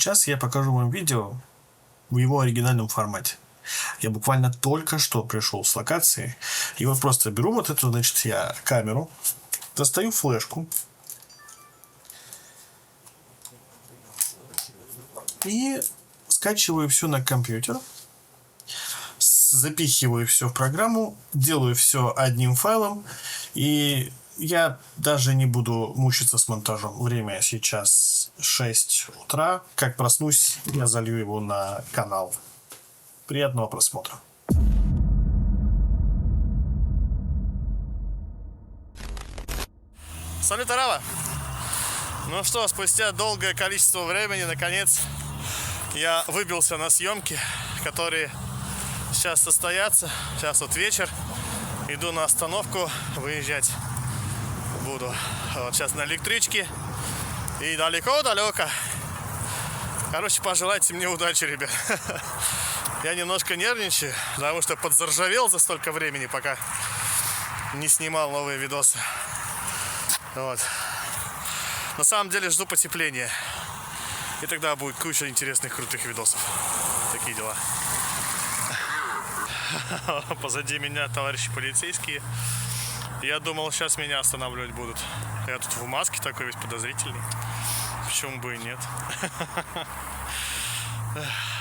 Сейчас я покажу вам видео в его оригинальном формате. Я буквально только что пришел с локации. И вот просто беру вот эту, значит, я камеру, достаю флешку и скачиваю все на компьютер, запихиваю все в программу, делаю все одним файлом, и я даже не буду мучиться с монтажом. Время сейчас 6 утра. Как проснусь, я залью его на канал. Приятного просмотра. Салют, Арава! Ну что, спустя долгое количество времени, наконец, я выбился на съемки, которые сейчас состоятся. Сейчас вот вечер, иду на остановку, выезжать буду. Вот сейчас на электричке и далеко-далеко. Короче, пожелайте мне удачи, ребят. Я немножко нервничаю, потому что подзаржавел за столько времени, пока не снимал новые видосы. Вот. На самом деле жду потепления. И тогда будет куча интересных, крутых видосов. Такие дела. Позади меня товарищи полицейские. Я думал, сейчас меня останавливать будут. Я тут в маске такой весь подозрительный. Почему бы и нет?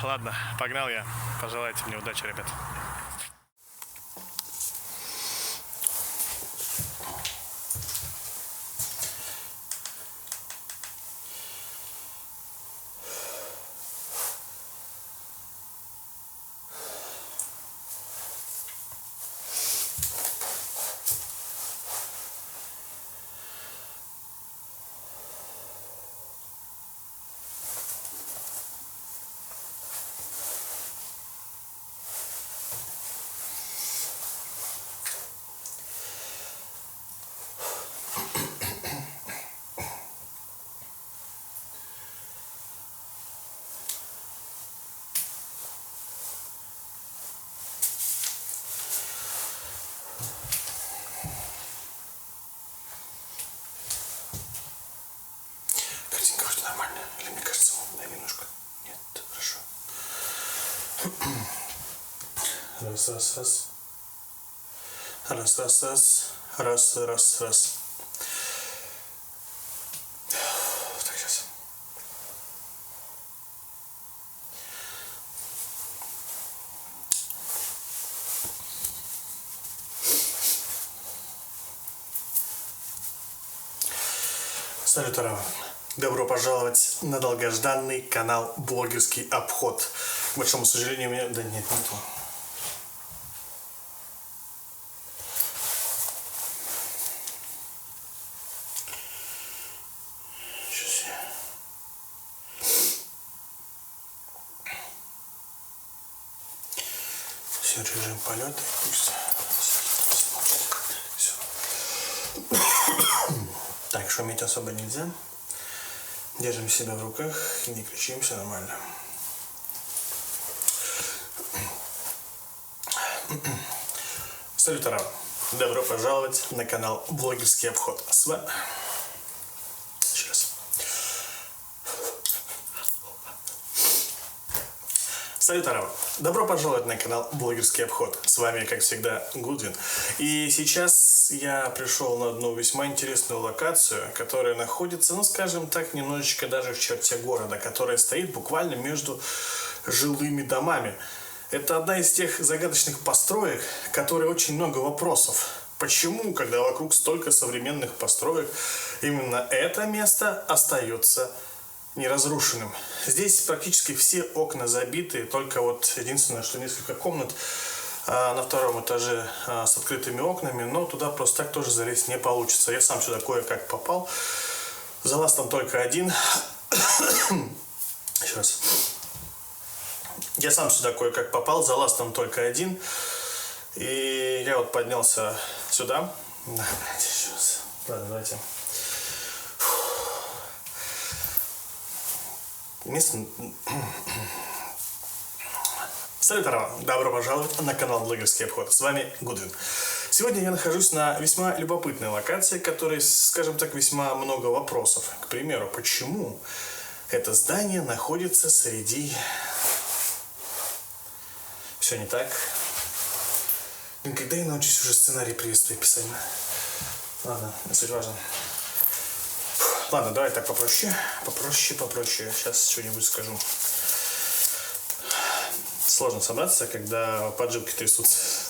Ладно, погнал я. Пожелайте мне удачи, ребят. Картинка вроде нормальная. Или мне кажется, мутная немножко? Нет, хорошо. Раз, раз, раз. Раз, раз, раз. Раз, раз, раз. Так, сейчас. Салют, Арава. Добро пожаловать на долгожданный канал «Блогерский обход». К большому сожалению, у меня... Да нет, не то. Сейчас я... Все, режим полета. Пусть... Все. Так, шуметь особо нельзя. Держим себя в руках и не кричим, все нормально. Салют, Арава. Добро пожаловать на канал «Блогерский обход». С вами... Еще раз. Салют, Арава. Добро пожаловать на канал «Блогерский обход». С вами, как всегда, Гудвин. И сейчас я пришел на одну весьма интересную локацию, которая находится, ну, скажем так, немножечко даже в черте города, которая стоит буквально между жилыми домами. Это одна из тех загадочных построек, которые очень много вопросов. Почему, когда вокруг столько современных построек, именно это место остается неразрушенным? Здесь практически все окна забиты, только вот единственное, что несколько комнат на втором этаже с открытыми окнами, но туда просто так тоже залезть не получится. Я сам сюда кое-как попал. Залаз там только один. Еще раз. Я сам сюда кое-как попал, залаз там только один. И я вот поднялся сюда. Да, сейчас. Ладно, давайте. Место... Салют, Арава! Добро пожаловать на канал «Блогерский обход». С вами Гудвин. Сегодня я нахожусь на весьма любопытной локации, которой, скажем так, весьма много вопросов. К примеру, почему Это здание находится среди... Все не так. Блин, когда я научусь уже сценарий приветствия писать? Ладно, не суть важно. Ладно, давай так попроще. Попроще. Сейчас что-нибудь скажу. Сложно собраться, когда поджилки трясутся.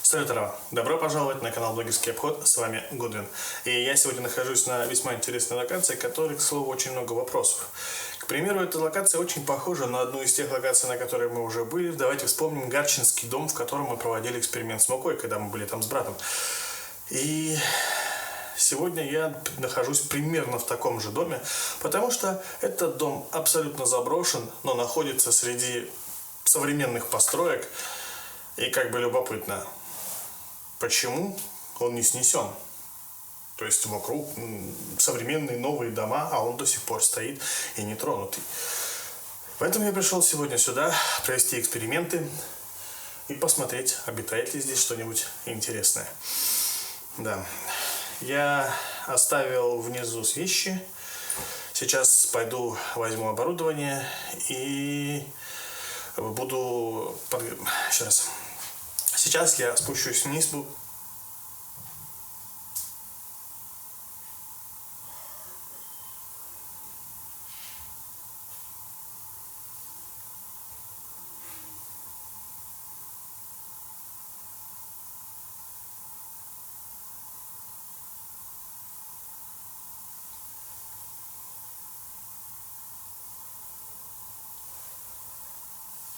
Салют, Рава. Добро пожаловать на канал Блогерский обход. С вами Гудвин. И я сегодня нахожусь на весьма интересной локации, которой, к слову, очень много вопросов. К примеру, эта локация очень похожа на одну из тех локаций, на которой мы уже были. Давайте вспомним Гарчинский дом, в котором мы проводили эксперимент с мукой, когда мы были там с братом. И сегодня я нахожусь примерно в таком же доме, потому что этот дом абсолютно заброшен, но находится среди современных построек. И как бы любопытно, почему он не снесен? То есть вокруг современные новые дома, а он до сих пор стоит и не тронутый. Поэтому я пришел сегодня сюда провести эксперименты и посмотреть, обитает ли здесь что-нибудь интересное. Да, я оставил внизу вещи. Сейчас пойду возьму оборудование и буду... Еще раз. Сейчас я спущусь вниз.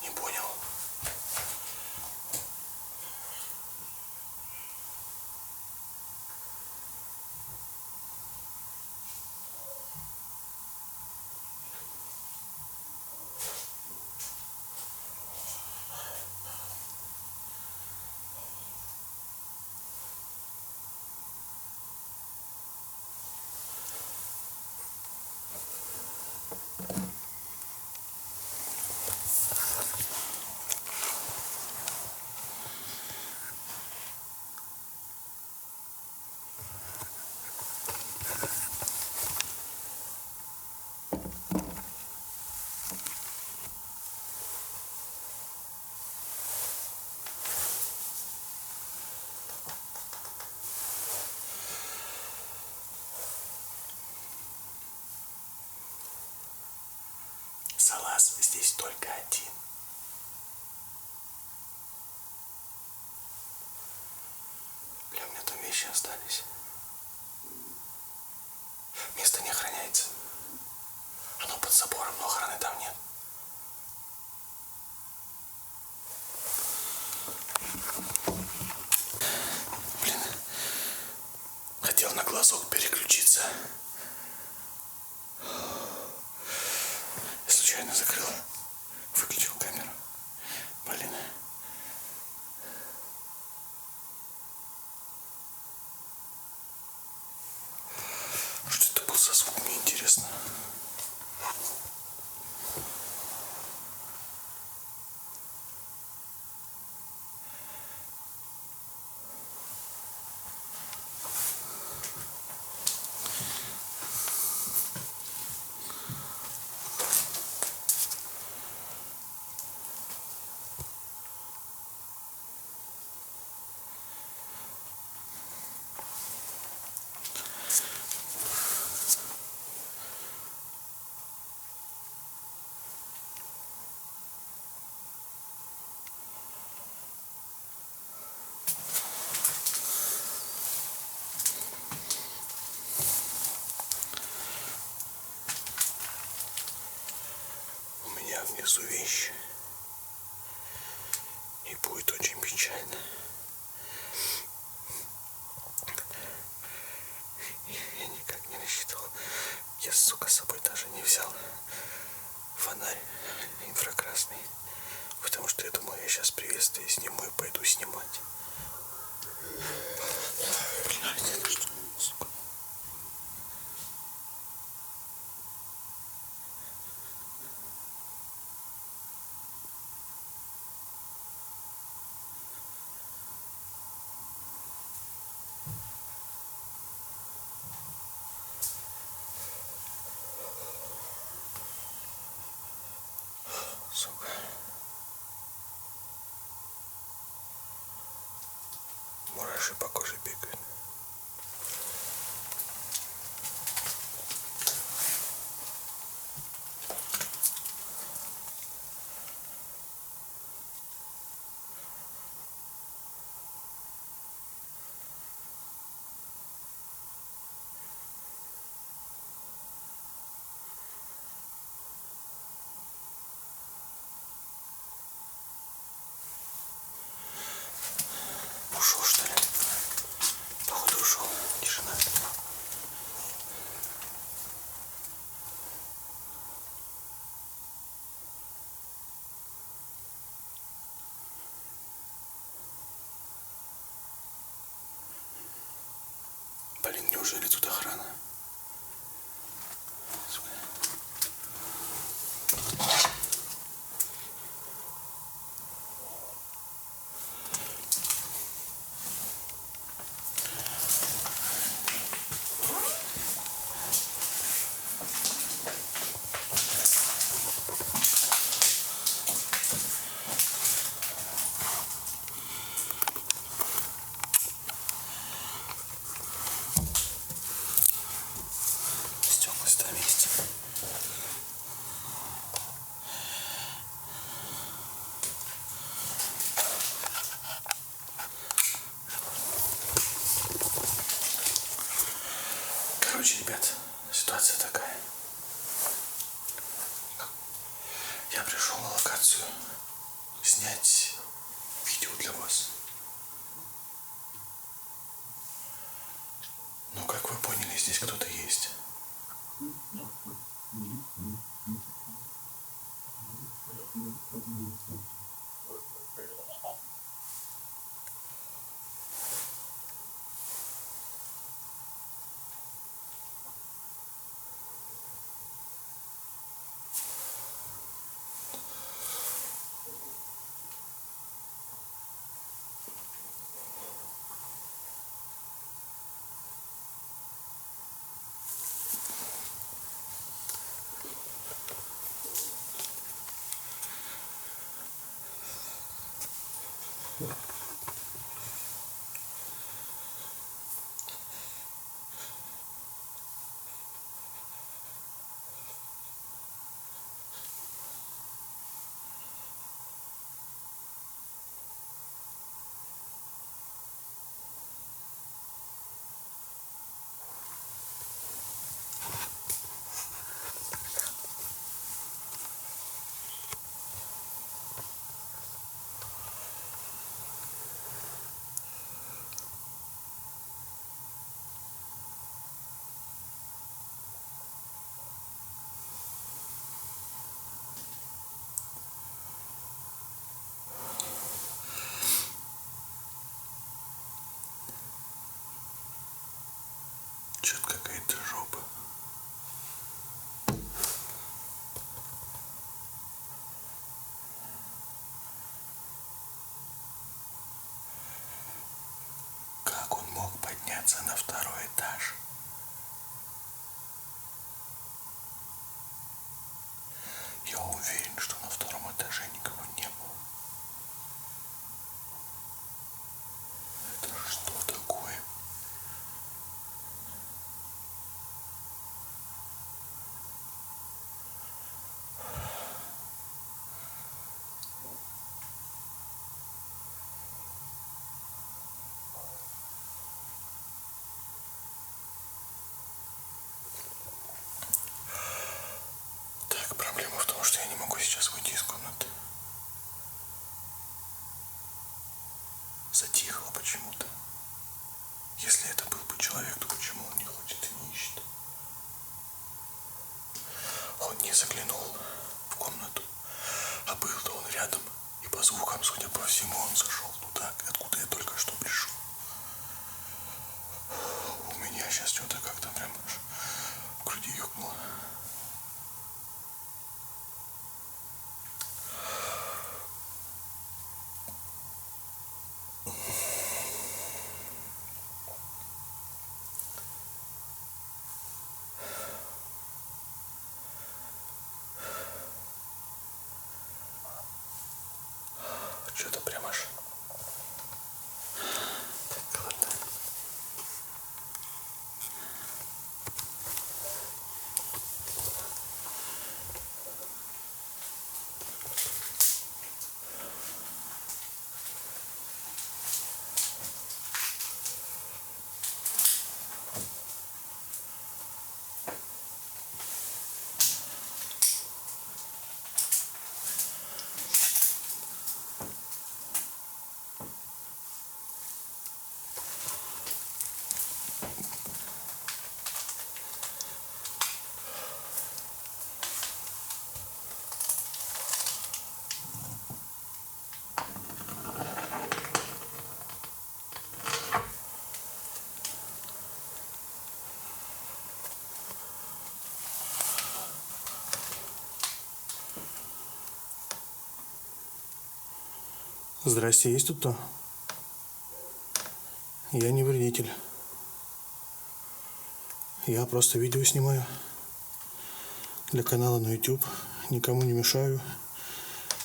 Не понял. Салаз здесь только один. Бля, у меня там вещи остались. Место не охраняется. Оно под забором, но охраны там нет. Блин. Хотел на глазок переключиться. Я случайно закрыл. Выключил камеру. Блин. Что это был за звук, мне интересно. У меня внизу вещи. И будет очень печально. Я никак не рассчитывал. Я, сука, с собой даже не взял фонарь инфракрасный. Потому что я думал, я сейчас приветствие сниму и пойду снимать. Блядь, это что, сука? мураши по коже бегают. Ушел, что ли? Походу ушел. Тишина. Блин, неужели тут охрана? Стёкло ста месте. Короче, ребят, ситуация такая. Я пришел на локацию снять видео для вас. Но, как вы поняли, здесь кто-то есть. Чё-то какая-то жопа. Как он мог подняться на второй этаж? Я уверен, что на втором этаже никого не было. Это что такое? Так, проблема в том, что я не могу сейчас выйти из комнаты. Затихло почему-то. Если это был бы человек, то почему он не ходит и не ищет? Он не заглянул в комнату, а был-то он рядом. И по звукам, судя по всему, он зашел туда, откуда я только что пришел. У меня сейчас что-то как-то прям аж в груди ёкнуло. Что-то прям аж... Так, ладно. Здрасте, есть тут кто? Я не вредитель. Я просто видео снимаю для канала на YouTube. Никому не мешаю.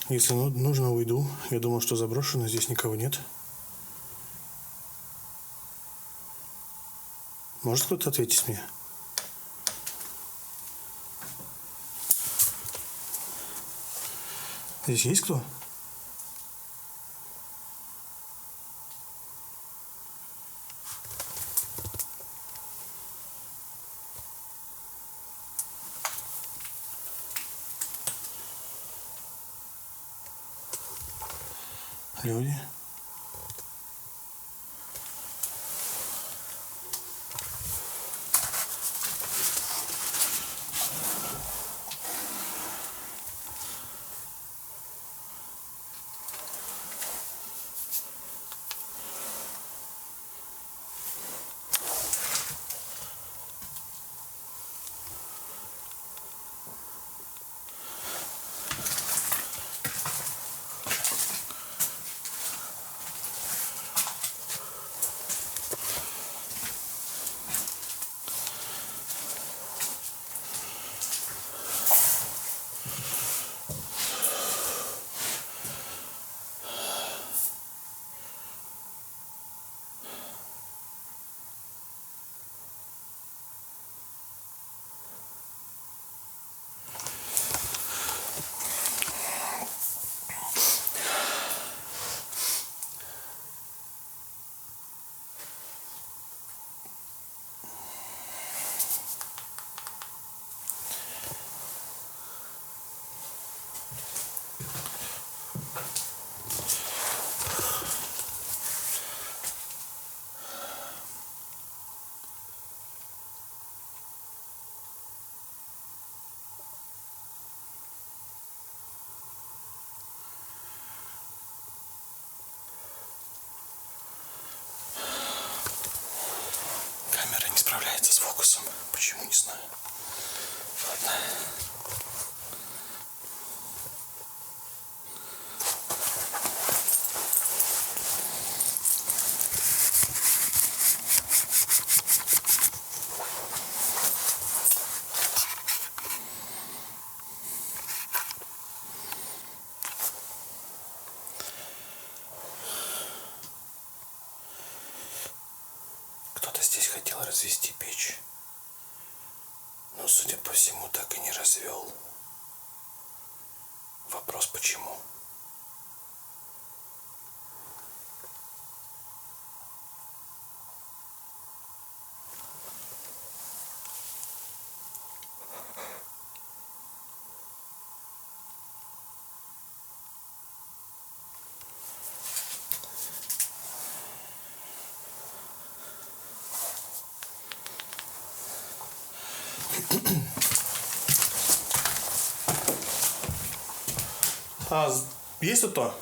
Если нужно, уйду. Я думал, что заброшено, здесь никого нет. Может кто-то ответить мне? Здесь есть кто? Люди. Камера не справляется с фокусом. Почему, не знаю. Ладно. Кто-то здесь хотел развести печь, но, судя по всему, так и не развел. Вопрос почему? Есть тут кто?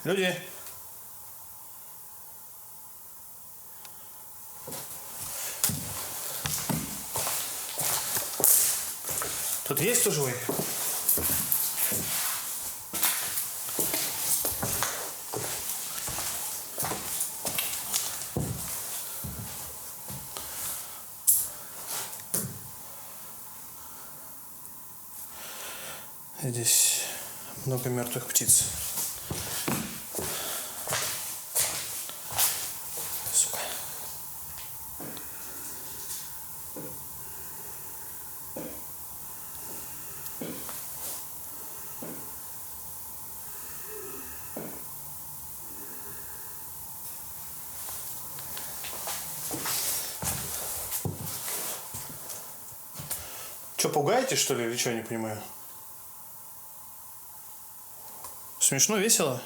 Люди. Тут есть кто живой? Здесь много мертвых птиц. Сука. Че, пугаетесь, что ли, или что, я не понимаю? Смешно, весело?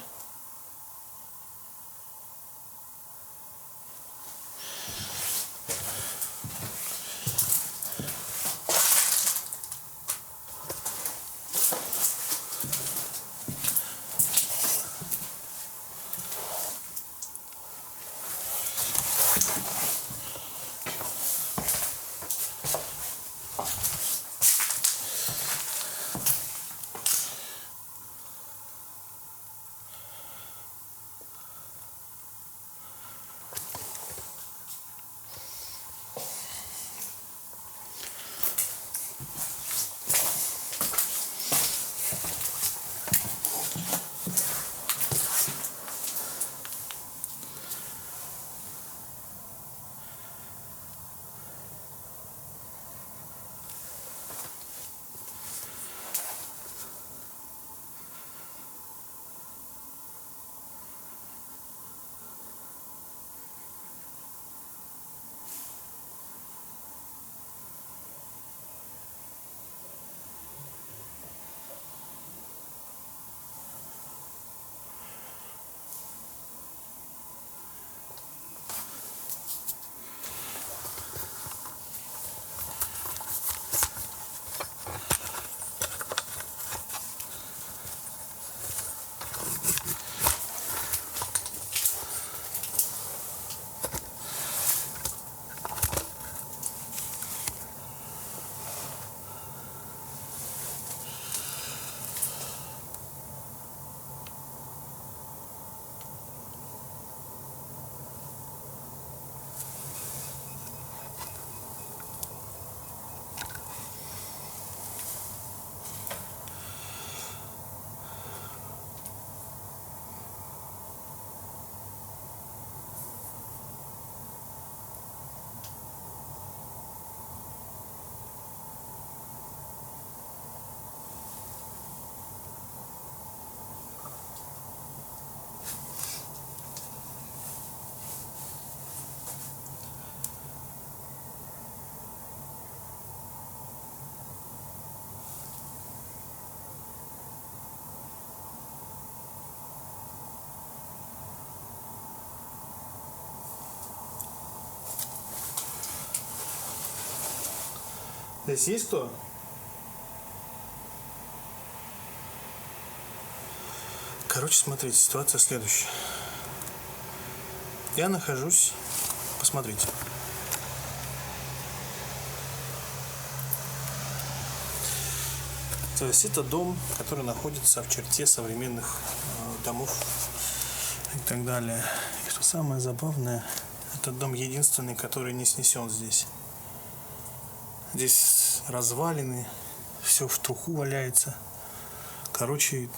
Здесь есть кто? Короче, смотрите, ситуация следующая. Я нахожусь... Посмотрите. То есть это дом, который находится в черте современных домов и так далее. И что самое забавное, этот дом единственный, который не снесен здесь. Здесь развалины, все в труху валяется. Короче,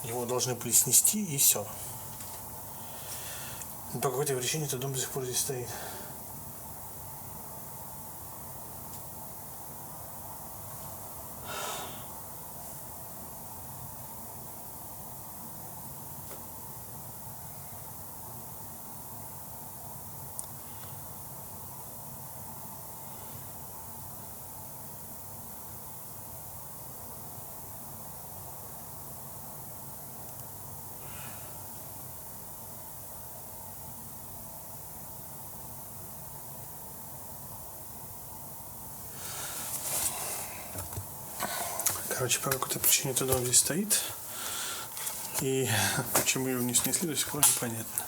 его должны были снести и все. Но по какой-то причине этот дом до сих пор здесь стоит. Короче, по какой-то причине этот дом здесь стоит. И почему его не снесли, до сих пор непонятно.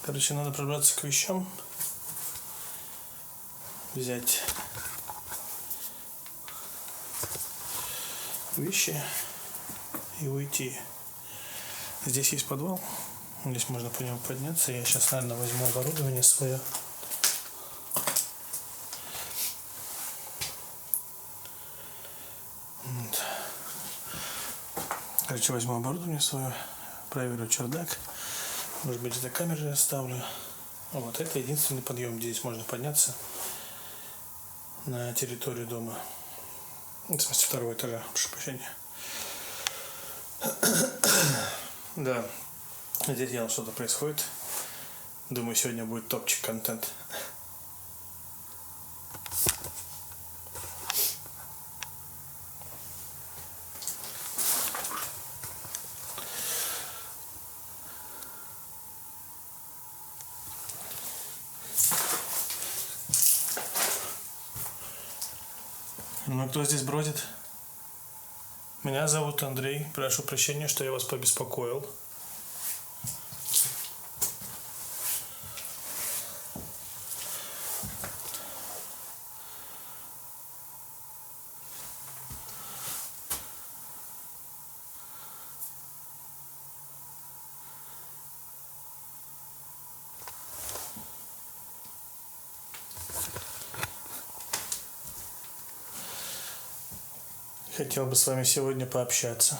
Короче, надо пробраться к вещам. Взять вещи и уйти. Здесь есть подвал. Здесь можно по нему подняться. Я сейчас, наверное, возьму оборудование свое. Вот. Короче, возьму оборудование свое, проверю чердак. Может быть, это камеры оставлю. Вот это единственный подъем, где здесь можно подняться на территорию дома. В смысле, второго этажа, прошу прощения. Да, здесь явно что-то происходит. Думаю, сегодня будет топчик контент. Ну, кто здесь бродит? Меня зовут Андрей. Прошу прощения, что я вас побеспокоил. Хотел бы с вами сегодня пообщаться.